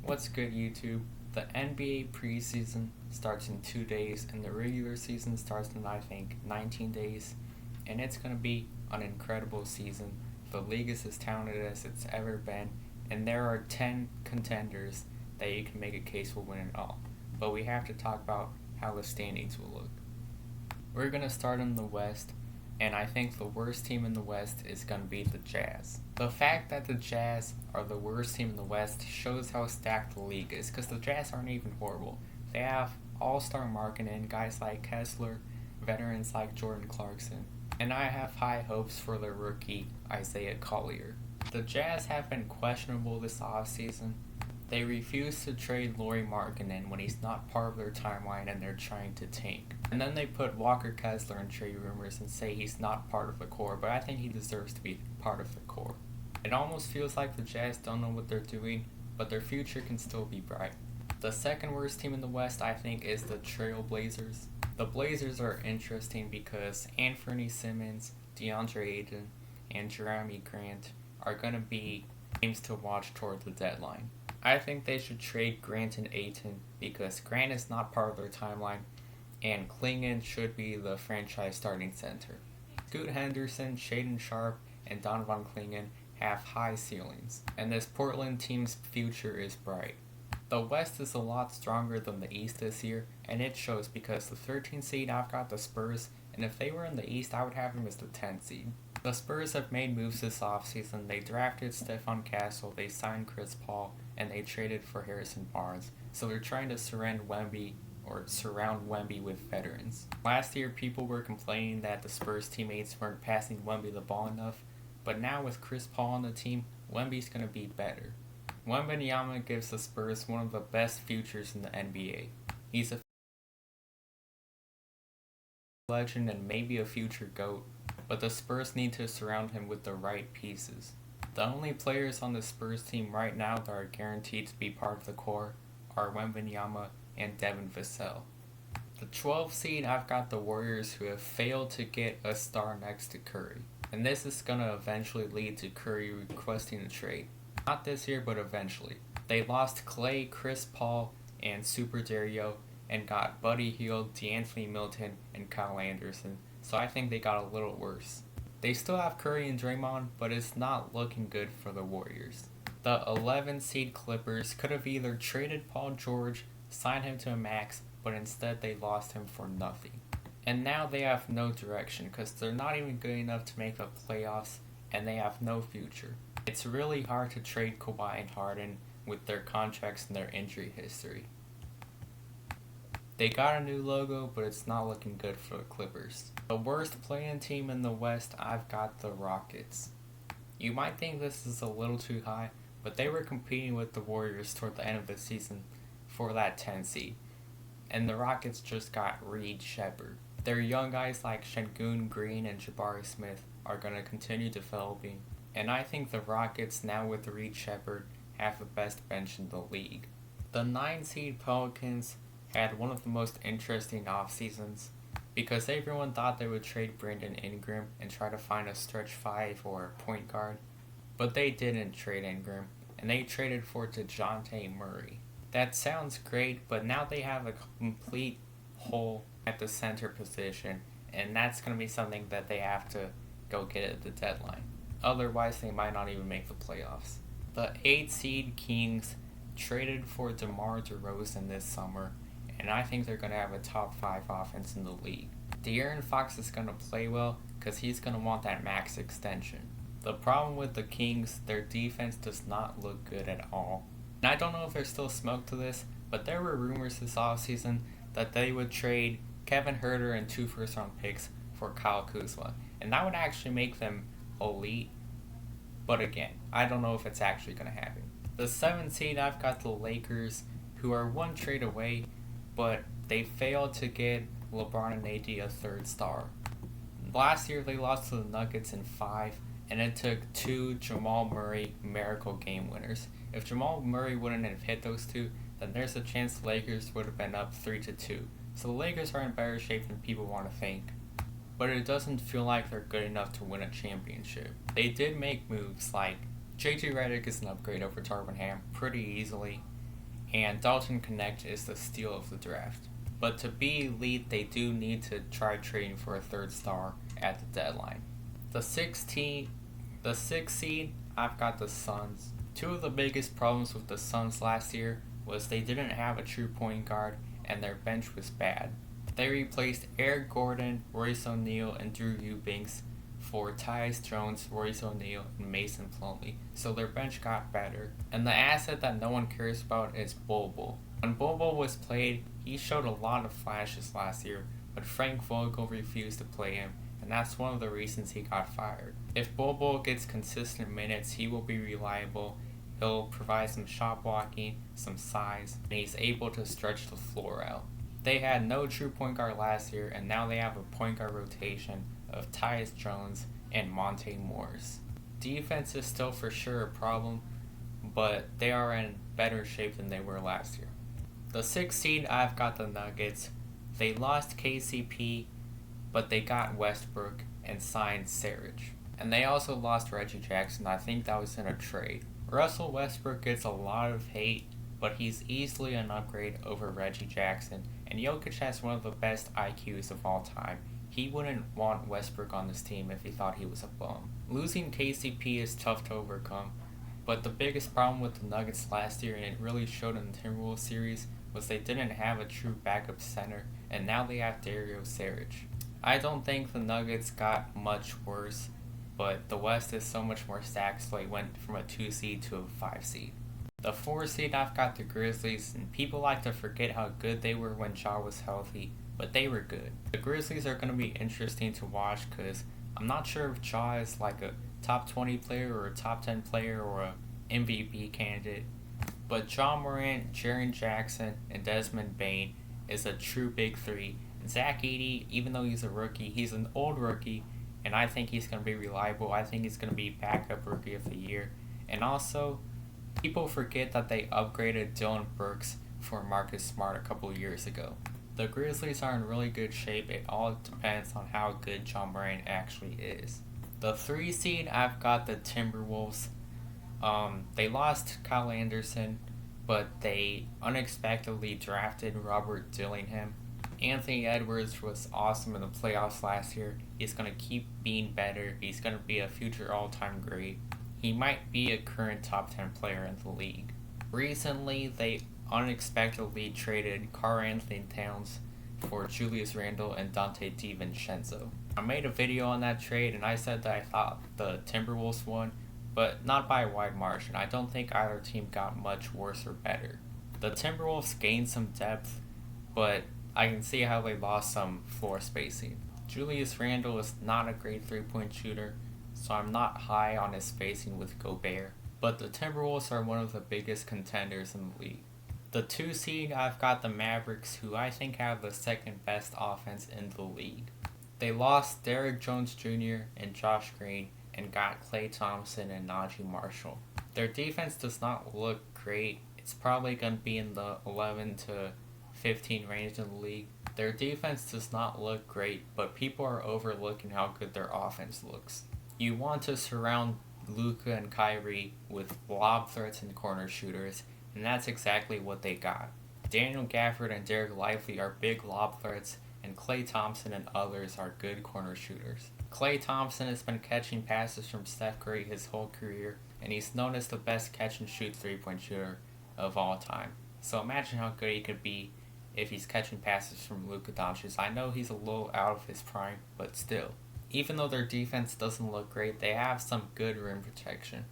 What's good, YouTube? The NBA preseason starts in 2 days, and the regular season starts in, I think, 19 days. And it's going to be an incredible season. The league is as talented as it's ever been, and there are 10 contenders that you can make a case for winning it all. But we have to talk about how the standings will look. We're going to start in the West, and I think the worst team in the West is going to be the Jazz. The fact that the Jazz are the worst team in the West shows how stacked the league is, because the Jazz aren't even horrible. They have all-star marketing, guys like Kessler, veterans like Jordan Clarkson, and I have high hopes for their rookie, Isaiah Collier. The Jazz have been questionable this offseason. They refuse to trade Lauri Markkanen when he's not part of their timeline and they're trying to tank. And then they put Walker Kessler in trade rumors and say he's not part of the core, but I think he deserves to be part of the core. It almost feels like the Jazz don't know what they're doing, but their future can still be bright. The second worst team in the West, I think, is the Trail Blazers. The Blazers are interesting because Anthony Simmons, DeAndre Ayton, and Jeremy Grant are going to be games to watch toward the deadline. I think they should trade Grant and Ayton because Grant is not part of their timeline, and Clingan should be the franchise starting center. Scoot Henderson, Shaedon Sharpe, and Donovan Clingan have high ceilings, and this Portland team's future is bright. The West is a lot stronger than the East this year, and it shows because the 13th seed I've got the Spurs, and if they were in the East I would have them as the 10th seed. The Spurs have made moves this offseason. They drafted Stephon Castle, they signed Chris Paul, and they traded for Harrison Barnes. So they're trying to surround Wemby with veterans. Last year people were complaining that the Spurs teammates weren't passing Wemby the ball enough, but now with Chris Paul on the team, Wemby's going to be better. Wembanyama gives the Spurs one of the best futures in the NBA. He's a legend and maybe a future GOAT, but the Spurs need to surround him with the right pieces. The only players on the Spurs team right now that are guaranteed to be part of the core are Wembanyama and Devin Vassell. The 12th seed, I've got the Warriors, who have failed to get a star next to Curry, and this is going to eventually lead to Curry requesting a trade. Not this year, but eventually. They lost Clay, Chris Paul, and Super Dario, and got Buddy Hield, DeAnthony Milton, and Kyle Anderson, so I think they got a little worse. They still have Curry and Draymond, but it's not looking good for the Warriors. The 11th seed Clippers could have either traded Paul George, signed him to a max, but instead they lost him for nothing. And now they have no direction because they're not even good enough to make the playoffs, and they have no future. It's really hard to trade Kawhi and Harden with their contracts and their injury history. They got a new logo, but it's not looking good for the Clippers. The worst play-in team in the West, I've got the Rockets. You might think this is a little too high, but they were competing with the Warriors toward the end of the season for that 10 seed. And the Rockets just got Reed Sheppard. Their young guys like Sengun Green and Jabari Smith are going to continue developing, and I think the Rockets, now with Reed Sheppard, have the best bench in the league. The 9 seed Pelicans had one of the most interesting off seasons because everyone thought they would trade Brandon Ingram and try to find a stretch 5 or a point guard, but they didn't trade Ingram, and they traded for DeJounte Murray. That sounds great, but now they have a complete hole at the center position, and that's going to be something that they have to go get at the deadline. Otherwise, they might not even make the playoffs. The 8th seed Kings traded for DeMar DeRozan this summer, and I think they're going to have a top 5 offense in the league. De'Aaron Fox is going to play well because he's going to want that max extension. The problem with the Kings, their defense does not look good at all. And I don't know if there's still smoke to this, but there were rumors this offseason that they would trade Kevin Huerter and 2 first-round picks for Kyle Kuzma, and that would actually make them elite, but again, I don't know if it's actually going to happen. The 7th seed, I've got the Lakers, who are one trade away, but they failed to get LeBron and AD a 3rd star. Last year they lost to the Nuggets in 5, and it took 2 Jamal Murray miracle game winners. If Jamal Murray wouldn't have hit those 2, then there's a chance the Lakers would have been up 3-2. So the Lakers are in better shape than people want to think, but it doesn't feel like they're good enough to win a championship. They did make moves like JJ Redick is an upgrade over Darvin Ham pretty easily, and Dalton Knecht is the steal of the draft. But to be elite, they do need to try trading for a third star at the deadline. The sixth seed, I've got the Suns. Two of the biggest problems with the Suns last year was they didn't have a true point guard and their bench was bad. They replaced Eric Gordon, Royce O'Neal, and Drew Eubanks for Tyus Jones, Royce O'Neal, and Mason Plumlee, so their bench got better. And the asset that no one cares about is Bol Bol. When Bol Bol was played, he showed a lot of flashes last year, but Frank Vogel refused to play him, and that's one of the reasons he got fired. If Bol Bol gets consistent minutes, he will be reliable. He'll provide some shot blocking, some size, and he's able to stretch the floor out. They had no true point guard last year, and now they have a point guard rotation of Tyus Jones and Monte Morris. Defense is still for sure a problem, but they are in better shape than they were last year. The sixth seed, I've got the Nuggets. They lost KCP, but they got Westbrook and signed Saric. And they also lost Reggie Jackson. I think that was in a trade. Russell Westbrook gets a lot of hate, but he's easily an upgrade over Reggie Jackson, and Jokic has one of the best IQs of all time. He wouldn't want Westbrook on this team if he thought he was a bum. Losing KCP is tough to overcome, but the biggest problem with the Nuggets last year, and it really showed in the Timberwolves series, was they didn't have a true backup center, and now they have Dario Saric. I don't think the Nuggets got much worse, but the West is so much more stacked, so they went from a 2 seed to a 5 seed. The 4 seed, I've got the Grizzlies, and people like to forget how good they were when Ja was healthy, but they were good. The Grizzlies are going to be interesting to watch because I'm not sure if Ja is like a top 20 player or a top 10 player or a MVP candidate, but Ja Morant, Jaren Jackson, and Desmond Bane is a true big three. Zach Edey, even though he's a rookie, he's an old rookie, and I think he's going to be reliable. I think he's going to be backup rookie of the year. And also, people forget that they upgraded Dylan Brooks for Marcus Smart a couple years ago. The Grizzlies are in really good shape. It all depends on how good Ja Morant actually is. The 3 seed, I've got the Timberwolves. They lost Kyle Anderson, but they unexpectedly drafted Robert Dillingham. Anthony Edwards was awesome in the playoffs last year. He's going to keep being better. He's going to be a future all-time great. He might be a current top 10 player in the league. Recently, they unexpectedly traded Karl-Anthony Towns for Julius Randle and Dante DiVincenzo. I made a video on that trade, and I said that I thought the Timberwolves won, but not by a wide margin. I don't think either team got much worse or better. The Timberwolves gained some depth, but I can see how they lost some floor spacing. Julius Randle is not a great three-point shooter, so I'm not high on his spacing with Gobert. But the Timberwolves are one of the biggest contenders in the league. The 2 seed, I've got the Mavericks, who I think have the second best offense in the league. They lost Derrick Jones Jr. and Josh Green and got Klay Thompson and Najee Marshall. Their defense does not look great. It's probably going to be in the 11 to 15 range in the league. Their defense does not look great, but people are overlooking how good their offense looks. You want to surround Luka and Kyrie with lob threats and corner shooters, and that's exactly what they got. Daniel Gafford and Derek Lively are big lob threats, and Klay Thompson and others are good corner shooters. Klay Thompson has been catching passes from Steph Curry his whole career, and he's known as the best catch-and-shoot three-point shooter of all time. So imagine how good he could be if he's catching passes from Luka Doncic. I know he's a little out of his prime, but still. Even though their defense doesn't look great, they have some good rim protection.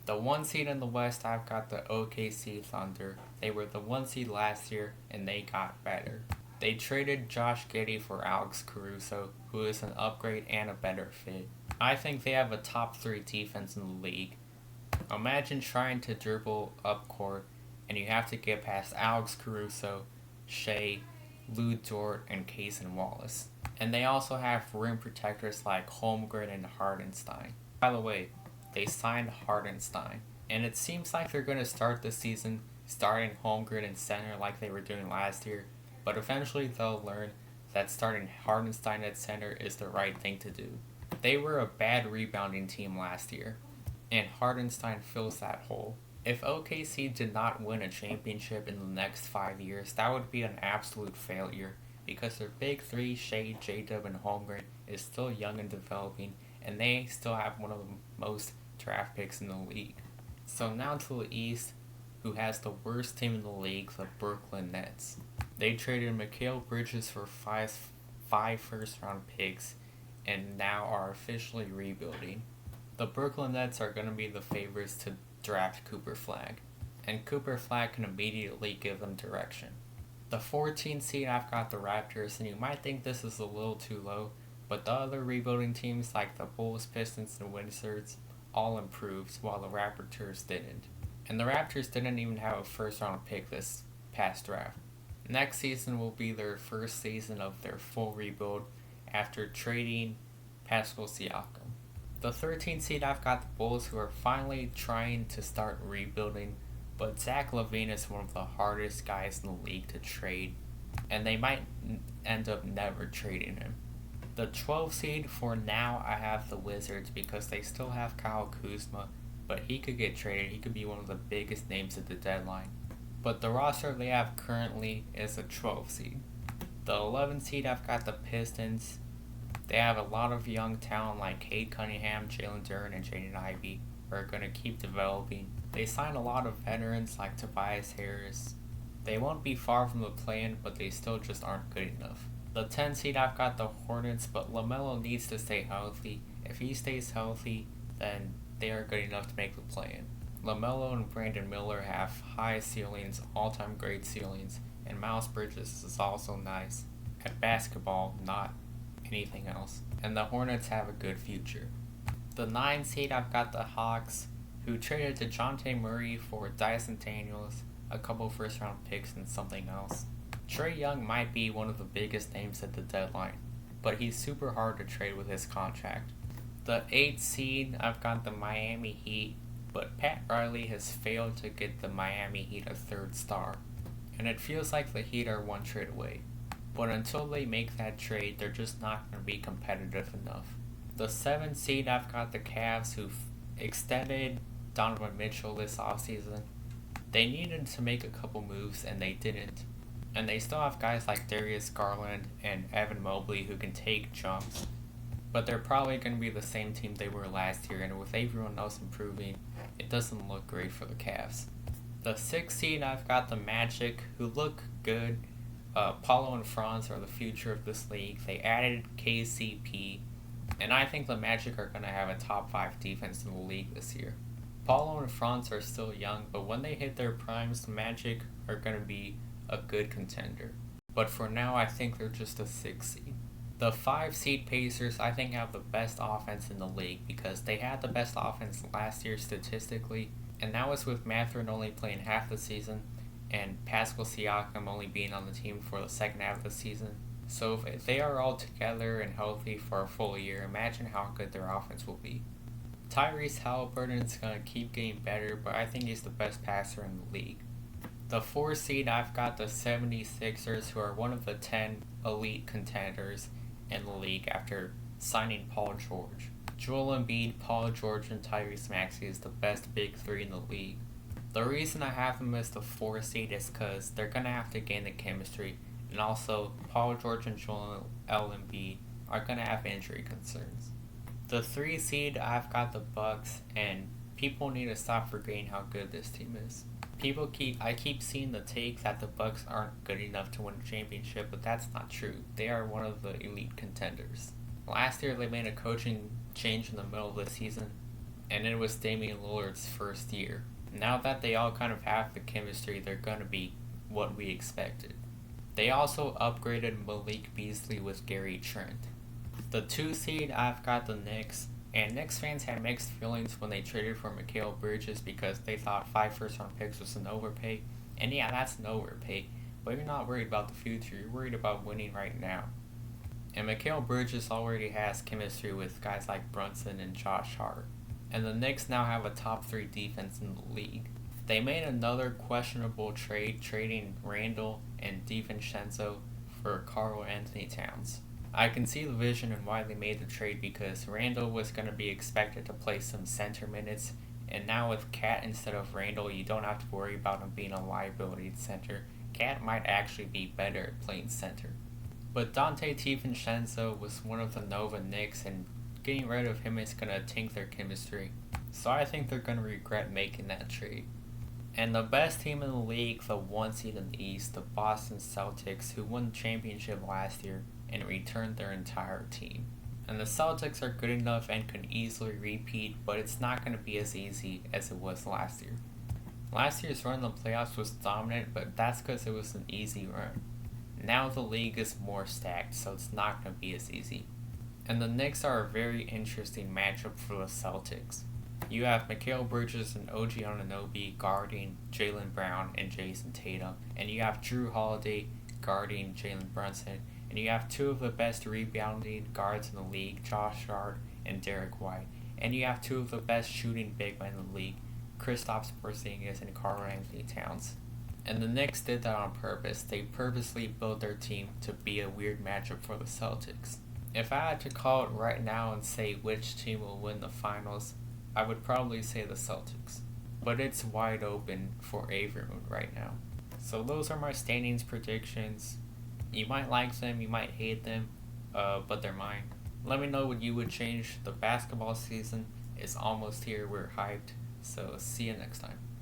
The 1 seed in the West, I've got the OKC Thunder. They were the 1 seed last year, and they got better. They traded Josh Giddey for Alex Caruso, who is an upgrade and a better fit. I think they have a top 3 defense in the league. Imagine trying to dribble up court, and you have to get past Alex Caruso, Shea, Lou Dort, and Cason Wallace. And they also have rim protectors like Holmgren and Hardenstein. By the way, they signed Hardenstein, and it seems like they're going to start the season starting Holmgren in center like they were doing last year, but eventually they'll learn that starting Hardenstein at center is the right thing to do. They were a bad rebounding team last year, and Hardenstein fills that hole. If OKC did not win a championship in the next 5 years, that would be an absolute failure because their big three, Shea, J-Dub, and Holmgren, is still young and developing, and they still have one of the most draft picks in the league. So now to the East, who has the worst team in the league, the Brooklyn Nets. They traded Mikal Bridges for five first round picks and now are officially rebuilding. The Brooklyn Nets are going to be the favorites to draft Cooper Flagg, and Cooper Flagg can immediately give them direction. The 14th seed, I've got the Raptors, and you might think this is a little too low, but the other rebuilding teams like the Bulls, Pistons, and Wizards all improved while the Raptors didn't. And the Raptors didn't even have a first round pick this past draft. Next season will be their first season of their full rebuild after trading Pascal Siakam. The 13th seed, I've got the Bulls, who are finally trying to start rebuilding, but Zach LaVine is one of the hardest guys in the league to trade, and they might end up never trading him. The 12th seed, for now, I have the Wizards because they still have Kyle Kuzma, but he could get traded. He could be one of the biggest names at the deadline. But the roster they have currently is a 12th seed. The 11th seed, I've got the Pistons. They have a lot of young talent like Cade Cunningham, Jalen Duren, and Jaden Ivey who are going to keep developing. They signed a lot of veterans like Tobias Harris. They won't be far from the play-in, but they still just aren't good enough. The 10th seed, I've got the Hornets, but LaMelo needs to stay healthy. If he stays healthy, then they are good enough to make the play-in. LaMelo and Brandon Miller have high ceilings, all-time great ceilings, and Miles Bridges is also nice at basketball, not anything else. And the Hornets have a good future. The 9th seed, I've got the Hawks, who traded DeJounte Murray for Dyson Daniels, a couple first-round picks, and something else. Trae Young might be one of the biggest names at the deadline, but he's super hard to trade with his contract. The 8th seed, I've got the Miami Heat, but Pat Riley has failed to get the Miami Heat a third star, and it feels like the Heat are one trade away. But until they make that trade, they're just not going to be competitive enough. The 7th seed, I've got the Cavs, who've extended Donovan Mitchell this offseason. They needed to make a couple moves, and they didn't. And they still have guys like Darius Garland and Evan Mobley who can take jumps. But they're probably going to be the same team they were last year, and with everyone else improving, it doesn't look great for the Cavs. The 6th seed, I've got the Magic, who look good. Paulo and Franz are the future of this league. They added KCP, and I think the Magic are going to have a top 5 defense in the league this year. Paulo and Franz are still young, but when they hit their primes, the Magic are going to be a good contender. But for now, I think they're just a 6th seed. The 5 seed Pacers, I think, have the best offense in the league because they had the best offense last year statistically, and that was with Mathurin only playing half the season and Pascal Siakam only being on the team for the second half of the season. So if they are all together and healthy for a full year, imagine how good their offense will be. Tyrese Halliburton's going to keep getting better, but I think he's the best passer in the league. The 4th seed, I've got the 76ers, who are one of the 10 elite contenders in the league after signing Paul George. Joel Embiid, Paul George, and Tyrese Maxey is the best big three in the league. The reason I have them as the 4th seed is because they're going to have to gain the chemistry, and also Paul George and Joel Embiid are going to have injury concerns. The 3 seed, I've got the Bucks, and people need to stop forgetting how good this team is. I keep seeing the take that the Bucks aren't good enough to win a championship, but that's not true. They are one of the elite contenders. Last year, they made a coaching change in the middle of the season, and it was Damian Lillard's first year. Now that they all kind of have the chemistry, they're going to be what we expected. They also upgraded Malik Beasley with Gary Trent. The 2 seed, I've got the Knicks, and Knicks fans had mixed feelings when they traded for Mikal Bridges because they thought 5 first-round picks was an overpay. And yeah, that's an overpay, but you're not worried about the future, you're worried about winning right now. And Mikal Bridges already has chemistry with guys like Brunson and Josh Hart. And the Knicks now have a top 3 defense in the league. They made another questionable trade, trading Randall and DiVincenzo for Karl Anthony Towns. I can see the vision and why they made the trade because Randall was going to be expected to play some center minutes And now with Cat instead of Randall, you don't have to worry about him being a liability at center. Cat might actually be better at playing center. But Dante DiVincenzo was one of the Nova Knicks, and getting rid of him is going to tank their chemistry. So I think they're going to regret making that trade. And the best team in the league, the 1 seed in the East, the Boston Celtics, who won the championship last year and returned their entire team. And the Celtics are good enough and can easily repeat, but it's not going to be as easy as it was last year. Last year's run in the playoffs was dominant, but that's because it was an easy run. Now the league is more stacked, so it's not going to be as easy. And the Knicks are a very interesting matchup for the Celtics. You have Mikal Bridges and OG Anunoby guarding Jaylen Brown and Jason Tatum, and you have Jrue Holiday guarding Jalen Brunson, and you have 2 of the best rebounding guards in the league, Josh Hart and Derek White, and you have 2 of the best shooting big men in the league, Kristaps Porzingis and Karl-Anthony Towns. And the Knicks did that on purpose. They purposely built their team to be a weird matchup for the Celtics. If I had to call it right now and say which team will win the finals, I would probably say the Celtics. But it's wide open for everyone right now. So those are my standings predictions. You might like them, you might hate them, but they're mine. Let me know what you would change. The basketball season is almost here. We're hyped. So see you next time.